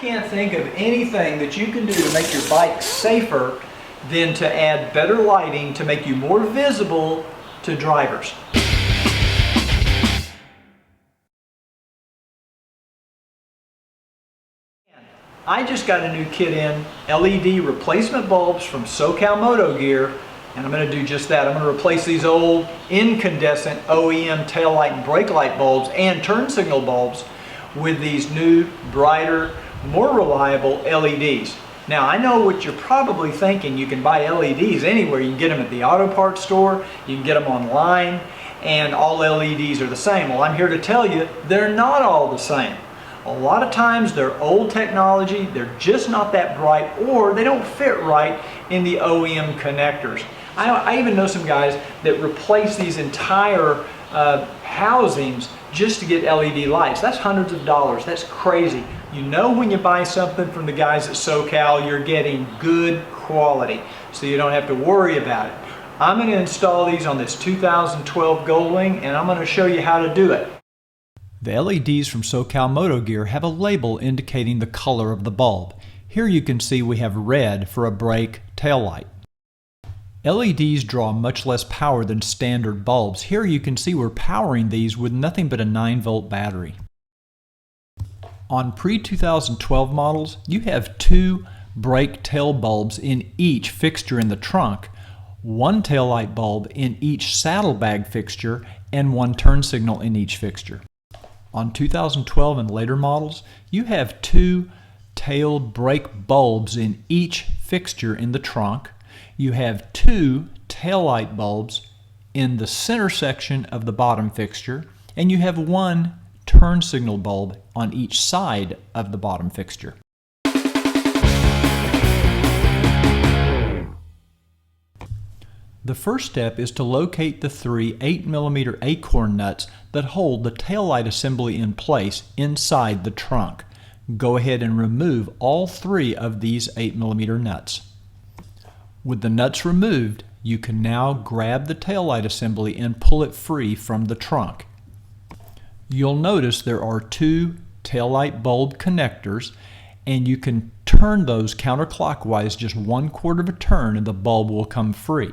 can't think of anything that you can do to make your bike safer than to add better lighting to make you more visible to drivers. I just got a new kit in, LED replacement bulbs from SoCal Moto Gear, and I'm going to do just that. I'm going to replace these old incandescent OEM taillight and brake light bulbs and turn signal bulbs with these new, brighter, more reliable LEDs. Now, I know what you're probably thinking. You can buy LEDs anywhere. You can get them at the auto parts store, you can get them online, and all LEDs are the same. Well, I'm here to tell you they're not all the same. A lot of times they're old technology, they're just not that bright, or they don't fit right in the OEM connectors. I even know some guys that replace these entire housings just to get LED lights. That's hundreds of dollars. That's crazy. You know when you buy something from the guys at SoCal, you're getting good quality, so you don't have to worry about it. I'm going to install these on this 2012 Goldwing, and I'm going to show you how to do it. The LEDs from SoCal Moto Gear have a label indicating the color of the bulb. Here you can see we have red for a brake taillight. LEDs draw much less power than standard bulbs. Here you can see we're powering these with nothing but a 9-volt battery. On pre-2012 models, you have 2 brake tail bulbs in each fixture in the trunk, 1 taillight bulb in each saddlebag fixture, and 1 turn signal in each fixture. On 2012 and later models, you have 2 tail brake bulbs in each fixture in the trunk. You have 2 taillight bulbs in the center section of the bottom fixture, and you have 1 turn signal bulb on each side of the bottom fixture. The first step is to locate the 3 8mm acorn nuts that hold the taillight assembly in place inside the trunk. Go ahead and remove all 3 of these 8mm nuts. With the nuts removed, you can now grab the taillight assembly and pull it free from the trunk. You'll notice there are 2 taillight bulb connectors, and you can turn those counterclockwise just 1/4 of a turn and the bulb will come free.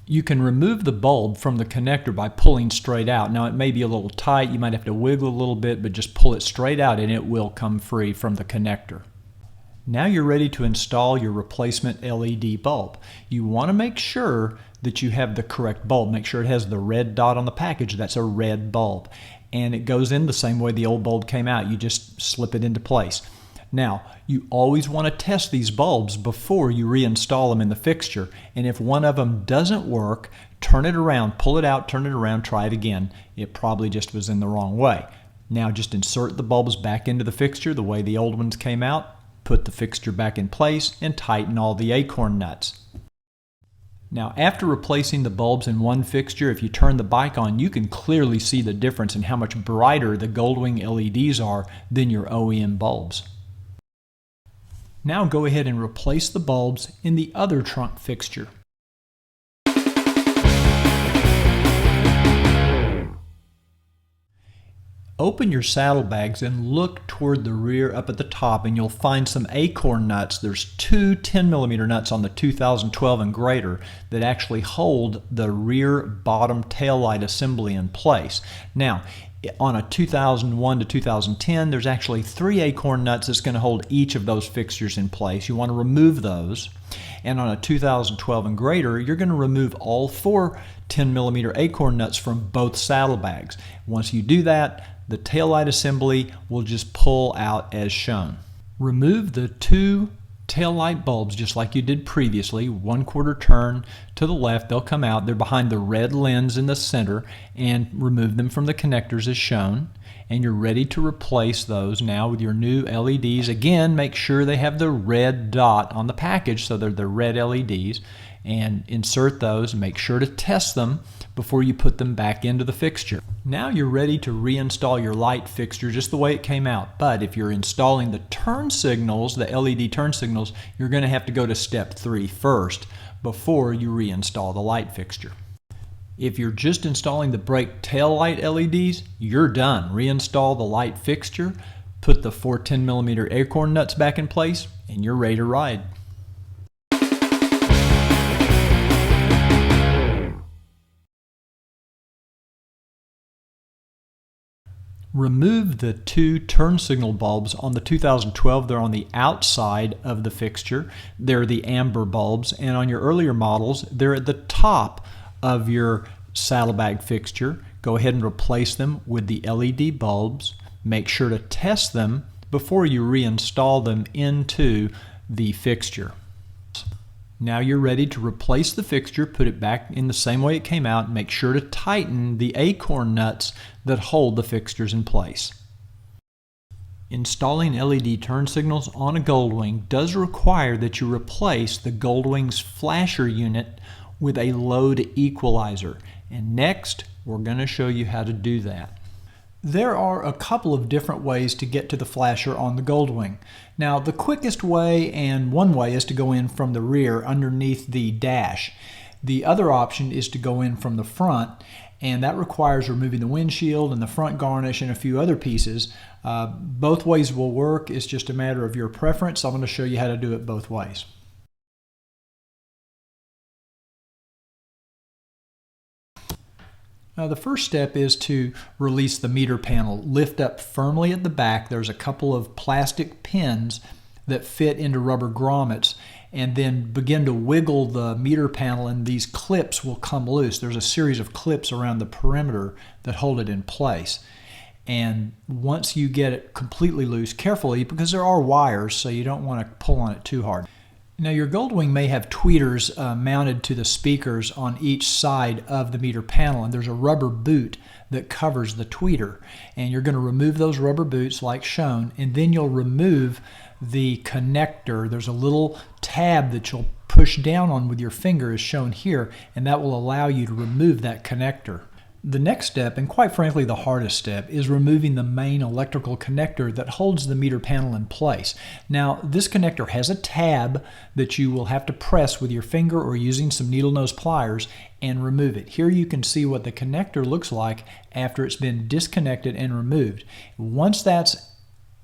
You can remove the bulb from the connector by pulling straight out. Now it may be a little tight, you might have to wiggle a little bit, but just pull it straight out and it will come free from the connector. Now you're ready to install your replacement LED bulb. You want to make sure that you have the correct bulb. Make sure it has the red dot on the package. That's a red bulb. And it goes in the same way the old bulb came out. You just slip it into place. Now, you always want to test these bulbs before you reinstall them in the fixture. And if one of them doesn't work, turn it around, pull it out, turn it around, try it again. It probably just was in the wrong way. Now just insert the bulbs back into the fixture the way the old ones came out, put the fixture back in place, and tighten all the acorn nuts. Now after replacing the bulbs in one fixture, if you turn the bike on, you can clearly see the difference in how much brighter the Goldwing LEDs are than your OEM bulbs. Now go ahead and replace the bulbs in the other trunk fixture. Open your saddlebags and look toward the rear up at the top, and you'll find some acorn nuts. There's 2 10mm nuts on the 2012 and greater that actually hold the rear bottom taillight assembly in place. Now, on a 2001 to 2010, there's actually 3 acorn nuts that's going to hold each of those fixtures in place. You want to remove those. And on a 2012 and greater, you're going to remove all 4 10mm acorn nuts from both saddlebags. Once you do that, the taillight assembly will just pull out as shown. Remove the 2 taillight bulbs just like you did previously, 1/4 turn to the left. They'll come out. They're behind the red lens in the center, and remove them from the connectors as shown. And you're ready to replace those now with your new LEDs. Again, make sure they have the red dot on the package, so they're the red LEDs, and insert those and make sure to test them before you put them back into the fixture. Now you're ready to reinstall your light fixture just the way it came out. But if you're installing the turn signals, the LED turn signals, you're going to have to go to step 3 first before you reinstall the light fixture. If you're just installing the brake tail light LEDs, you're done. Reinstall the light fixture, Put the 4 10mm acorn nuts back in place and you're ready to ride. Remove the 2 turn signal bulbs on the 2012. They're on the outside of the fixture. They're the amber bulbs, and on your earlier models, they're at the top of your saddlebag fixture. Go ahead and replace them with the LED bulbs. Make sure to test them before you reinstall them into the fixture. Now you're ready to replace the fixture, put it back in the same way it came out, and make sure to tighten the acorn nuts that hold the fixtures in place. Installing LED turn signals on a Goldwing does require that you replace the Goldwing's flasher unit with a load equalizer. And next, we're going to show you how to do that. There are a couple of different ways to get to the flasher on the Goldwing. Now, the quickest way and one way is to go in from the rear underneath the dash. The other option is to go in from the front, and that requires removing the windshield and the front garnish and a few other pieces. Both ways will work. It's just a matter of your preference. I'm going to show you how to do it both ways. The first step is to release the meter panel. Lift up firmly at the back. There's a couple of plastic pins that fit into rubber grommets, and then begin to wiggle the meter panel and these clips will come loose. There's a series of clips around the perimeter that hold it in place. And once you get it completely loose, carefully, because there are wires, so you don't want to pull on it too hard. Now your Goldwing may have tweeters mounted to the speakers on each side of the meter panel, and there's a rubber boot that covers the tweeter. And you're going to remove those rubber boots like shown, and then you'll remove the connector. There's a little tab that you'll push down on with your finger as shown here, and that will allow you to remove that connector. The next step, and quite frankly the hardest step, is removing the main electrical connector that holds the meter panel in place. Now, this connector has a tab that you will have to press with your finger or using some needle nose pliers and remove it. Here you can see what the connector looks like after it's been disconnected and removed. Once that's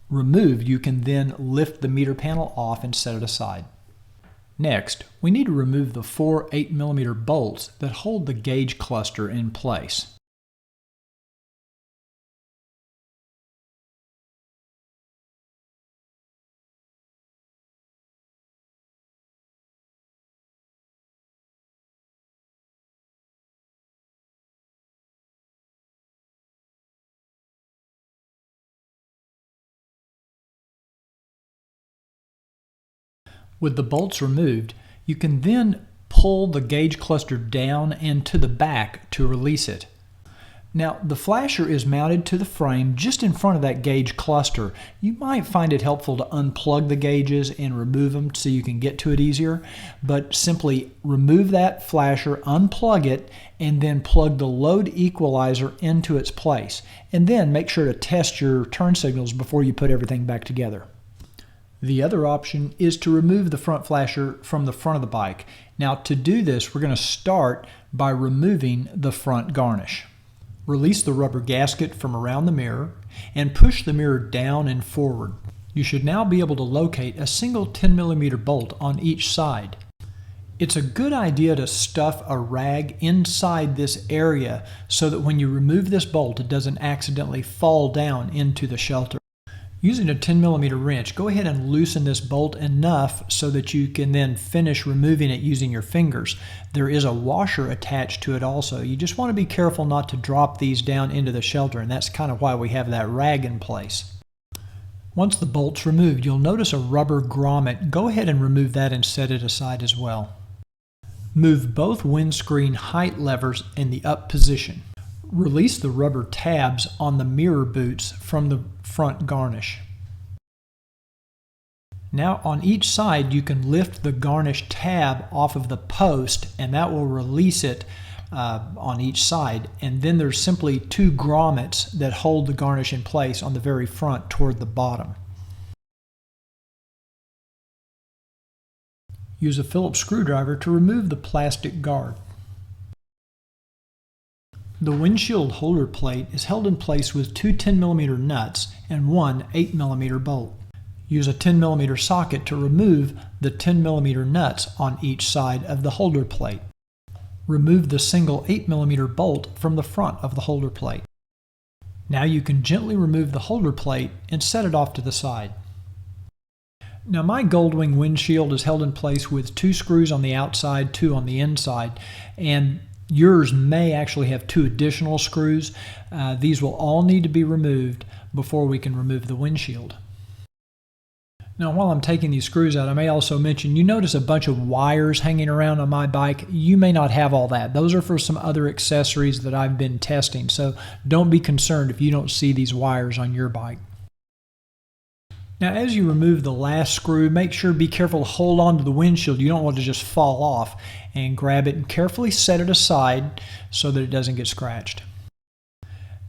removed, you can then lift the meter panel off and set it aside. Next, we need to remove the 4 8mm bolts that hold the gauge cluster in place. With the bolts removed, you can then pull the gauge cluster down and to the back to release it. Now, the flasher is mounted to the frame just in front of that gauge cluster. You might find it helpful to unplug the gauges and remove them so you can get to it easier, but simply remove that flasher, unplug it, and then plug the load equalizer into its place. And then make sure to test your turn signals before you put everything back together. The other option is to remove the front flasher from the front of the bike. Now, to do this, we're going to start by removing the front garnish. Release the rubber gasket from around the mirror and push the mirror down and forward. You should now be able to locate a single 10mm bolt on each side. It's a good idea to stuff a rag inside this area so that when you remove this bolt, it doesn't accidentally fall down into the shelter. Using a 10mm wrench, go ahead and loosen this bolt enough so that you can then finish removing it using your fingers. There is a washer attached to it also. You just want to be careful not to drop these down into the shelter, and that's kind of why we have that rag in place. Once the bolt's removed, you'll notice a rubber grommet. Go ahead and remove that and set it aside as well. Move both windscreen height levers in the up position. Release the rubber tabs on the mirror boots from the front garnish. Now on each side you can lift the garnish tab off of the post, and that will release it on each side. And then there's simply 2 grommets that hold the garnish in place on the very front toward the bottom. Use a Phillips screwdriver to remove the plastic guard. The windshield holder plate is held in place with two 10mm nuts and one 8mm bolt. Use a 10mm socket to remove the 10mm nuts on each side of the holder plate. Remove the single 8mm bolt from the front of the holder plate. Now you can gently remove the holder plate and set it off to the side. Now my Goldwing windshield is held in place with two screws on the outside, two on the inside, and yours may actually have two additional screws. These will all need to be removed before we can remove the windshield. Now while I'm taking these screws out, I may also mention, you notice a bunch of wires hanging around on my bike. You may not have all that. Those are for some other accessories that I've been testing, so don't be concerned if you don't see these wires on your bike. Now as you remove the last screw, make sure be careful to hold on to the windshield. You don't want to just fall off, and grab it and carefully set it aside so that it doesn't get scratched.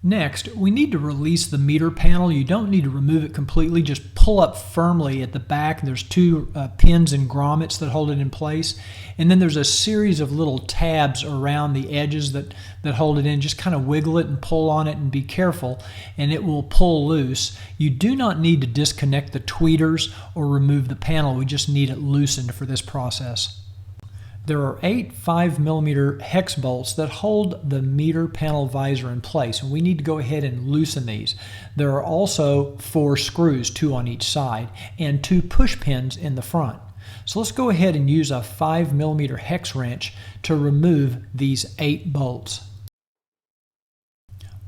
Next, we need to release the meter panel. You don't need to remove it completely. Just pull up firmly at the back. There's two pins and grommets that hold it in place. And then there's a series of little tabs around the edges that hold it in. Just kind of wiggle it and pull on it and be careful, and it will pull loose. You do not need to disconnect the tweeters or remove the panel. We just need it loosened for this process. There are 8 5mm hex bolts that hold the meter panel visor in place, and we need to go ahead and loosen these. There are also 4 screws, 2 on each side, and 2 push pins in the front. So let's go ahead and use a 5mm hex wrench to remove these 8 bolts.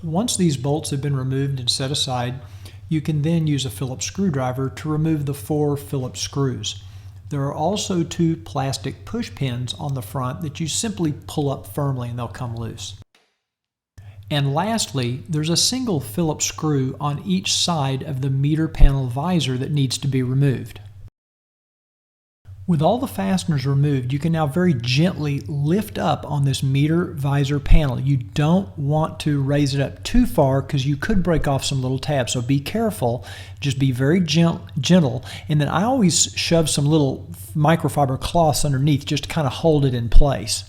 Once these bolts have been removed and set aside, you can then use a Phillips screwdriver to remove the 4 Phillips screws. There are also 2 plastic push pins on the front that you simply pull up firmly and they'll come loose. And lastly, there's a single Phillips screw on each side of the meter panel visor that needs to be removed. With all the fasteners removed, you can now very gently lift up on this meter visor panel. You don't want to raise it up too far because you could break off some little tabs, so be careful. Just be very gentle. And then I always shove some little microfiber cloths underneath just to kind of hold it in place.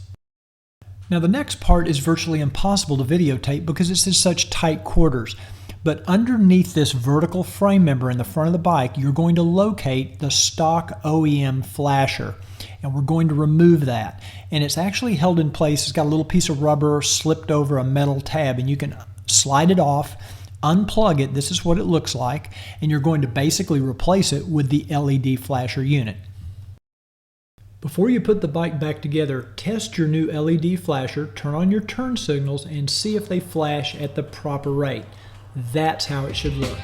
Now the next part is virtually impossible to videotape because it's in such tight quarters. But underneath this vertical frame member in the front of the bike, you're going to locate the stock OEM flasher. And we're going to remove that. And it's actually held in place. It's got a little piece of rubber slipped over a metal tab, and you can slide it off, unplug it. This is what it looks like. And you're going to basically replace it with the LED flasher unit. Before you put the bike back together, test your new LED flasher, turn on your turn signals, and see if they flash at the proper rate. That's how it should look.